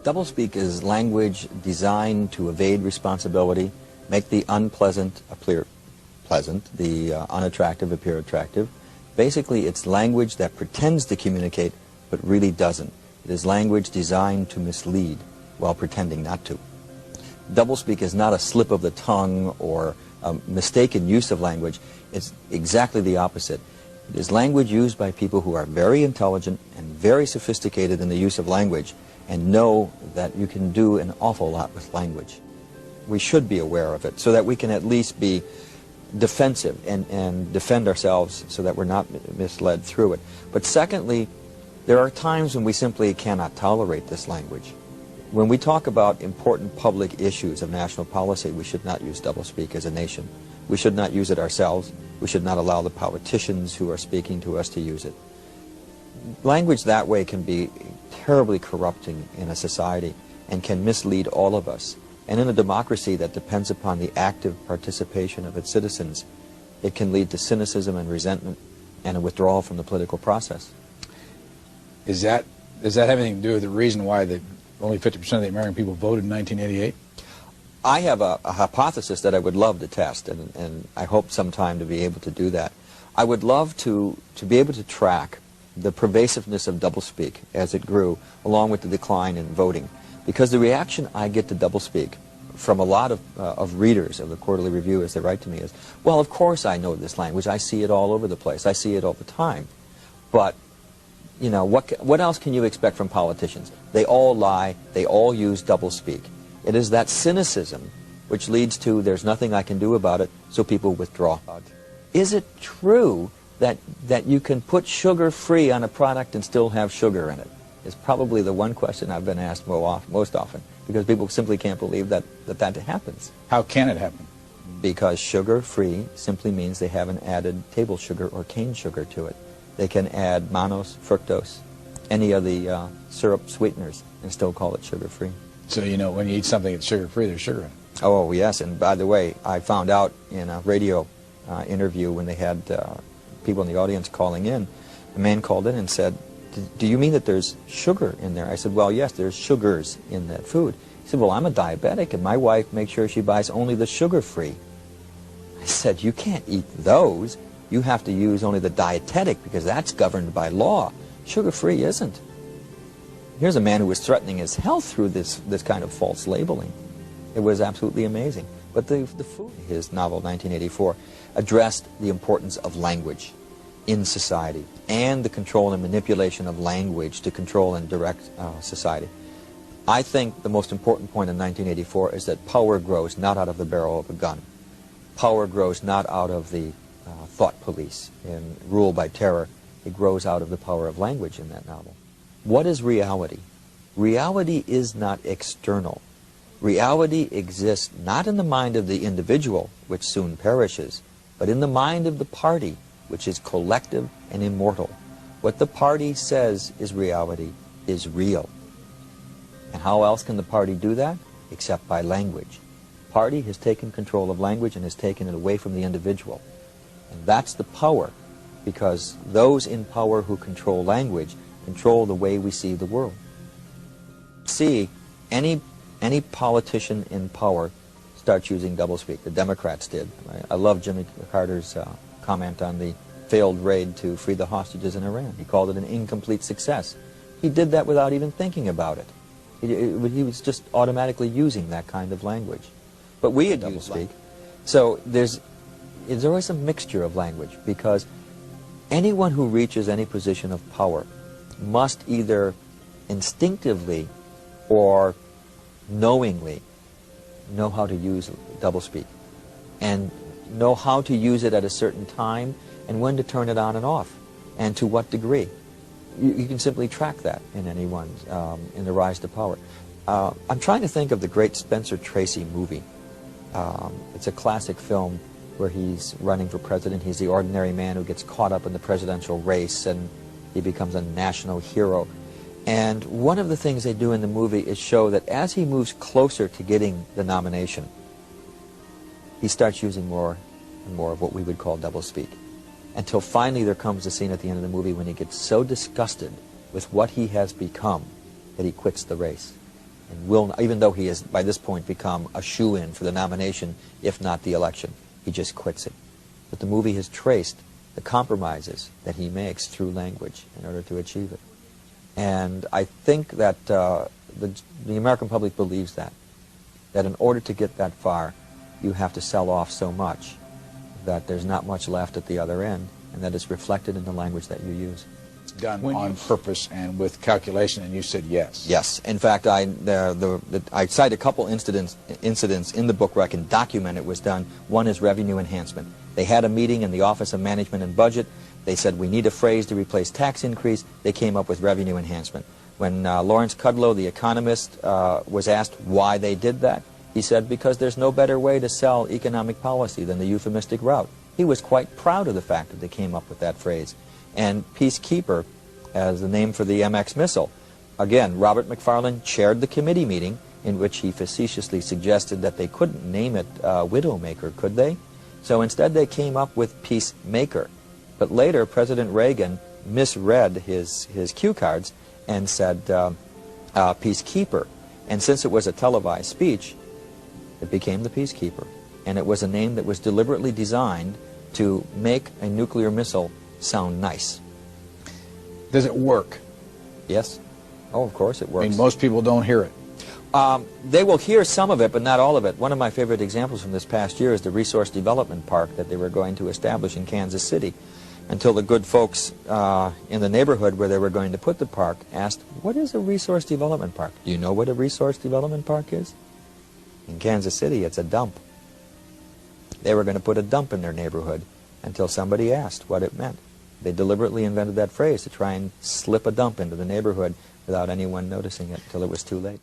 Doublespeak is language designed to evade responsibility, make the unpleasant appear pleasant, the unattractive appear attractive. Basically, it's language that pretends to communicate but really doesn't. It is language designed to mislead while pretending not to. Doublespeak is not a slip of the tongue or a mistaken use of language. It's exactly the opposite. It is language used by people who are very intelligent and very sophisticated in the use of language and know that you can do an awful lot with language. We should be aware of it so that we can at least be defensive and defend ourselves so that we're not misled through it. But secondly, there are times when we simply cannot tolerate this language. When we talk about important public issues of national policy, we should not use doublespeak as a nation. We should not use it ourselves. We should not allow the politicians who are speaking to us to use it. Language that way can be terribly corrupting in a society and can mislead all of us. And in a democracy that depends upon the active participation of its citizens, it can lead to cynicism and resentment and a withdrawal from the political process. Does that have anything to do with the reason why only 50% of the American people voted in 1988? I have a hypothesis that I would love to test, and I hope sometime to be able to do that. I would love to be able to track the pervasiveness of doublespeak as it grew, along with the decline in voting. Because the reaction I get to doublespeak from a lot of readers of the Quarterly Review as they write to me is, well, of course I know this language. I see it all over the place. I see it all the time. But, you know, what else can you expect from politicians? They all lie. They all use doublespeak. It is that cynicism which leads to there's nothing I can do about it, so people withdraw. Is it true that you can put sugar-free on a product and still have sugar in it? Is probably the one question I've been asked most often, because people simply can't believe that happens. How can it happen? Because sugar-free simply means they haven't added table sugar or cane sugar to it. They can add mannose, fructose, any of the syrup sweeteners, and still call it sugar-free. So, you know, when you eat something that's sugar-free, there's sugar in it. Oh, yes, and by the way, I found out in a radio interview when they had people in the audience calling in, a man called in and said, do you mean that there's sugar in there? I said, well, yes, there's sugars in that food. He said, well, I'm a diabetic, and my wife makes sure she buys only the sugar-free. I said, you can't eat those. You have to use only the dietetic, because that's governed by law. Sugar-free isn't. Here's a man who was threatening his health through this kind of false labeling. It was absolutely amazing. But the food, his novel, 1984, addressed the importance of language in society and the control and manipulation of language to control and direct society. I think the most important point in 1984 is that power grows not out of the barrel of a gun. Power grows not out of the thought police and rule by terror. It grows out of the power of language in that novel. What is reality? Reality is not external. Reality exists not in the mind of the individual, which soon perishes, but in the mind of the party, which is collective and immortal. What the party says is reality is real. And how else can the party do that? Except by language. The party has taken control of language and has taken it away from the individual. And that's the power, because those in power who control language control the way we see the world. See, any politician in power starts using doublespeak. The Democrats did. I love Jimmy Carter's comment on the failed raid to free the hostages in Iran. He called it an incomplete success. He did that without even thinking about it. He was just automatically using that kind of language. But we had doublespeak. So there's always a mixture of language, because anyone who reaches any position of power must either instinctively or knowingly know how to use doublespeak and know how to use it at a certain time and when to turn it on and off and to what degree. You can simply track that in anyone in the rise to power. I'm trying to think of the great Spencer Tracy movie. It's a classic film where he's running for president. He's the ordinary man who gets caught up in the presidential race, and he becomes a national hero. And one of the things they do in the movie is show that as he moves closer to getting the nomination, he starts using more and more of what we would call doublespeak. Until finally there comes a scene at the end of the movie when he gets so disgusted with what he has become that he quits the race. And will, even though he has by this point become a shoo-in for the nomination, if not the election, he just quits it. But the movie has traced the compromises that he makes through language in order to achieve it. And I think that the American public believes that in order to get that far, you have to sell off so much that there's not much left at the other end, and that it's reflected in the language that you use. Done on purpose and with calculation, and you said yes. Yes. In fact, I cite a couple incidents in the book where I can document it was done. One is revenue enhancement. They had a meeting in the Office of Management and Budget. They said, we need a phrase to replace tax increase. They came up with revenue enhancement. When Lawrence Kudlow, the economist, was asked why they did that, he said, because there's no better way to sell economic policy than the euphemistic route. He was quite proud of the fact that they came up with that phrase. And Peacekeeper, as the name for the MX missile. Again, Robert McFarland chaired the committee meeting in which he facetiously suggested that they couldn't name it Widowmaker, could they? So instead they came up with Peacemaker. But later, President Reagan misread his cue cards and said Peacekeeper. And since it was a televised speech, it became the Peacekeeper. And it was a name that was deliberately designed to make a nuclear missile sound nice. Does it work? Yes. Oh, of course it works. I mean, most people don't hear it. They will hear some of it, but not all of it. One of my favorite examples from this past year is the Resource Development Park that they were going to establish in Kansas City, until the good folks in the neighborhood where they were going to put the park asked, what is a Resource Development Park? Do you know what a Resource Development Park is? In Kansas City, it's a dump. They were going to put a dump in their neighborhood until somebody asked what it meant. They deliberately invented that phrase to try and slip a dump into the neighborhood without anyone noticing it until it was too late.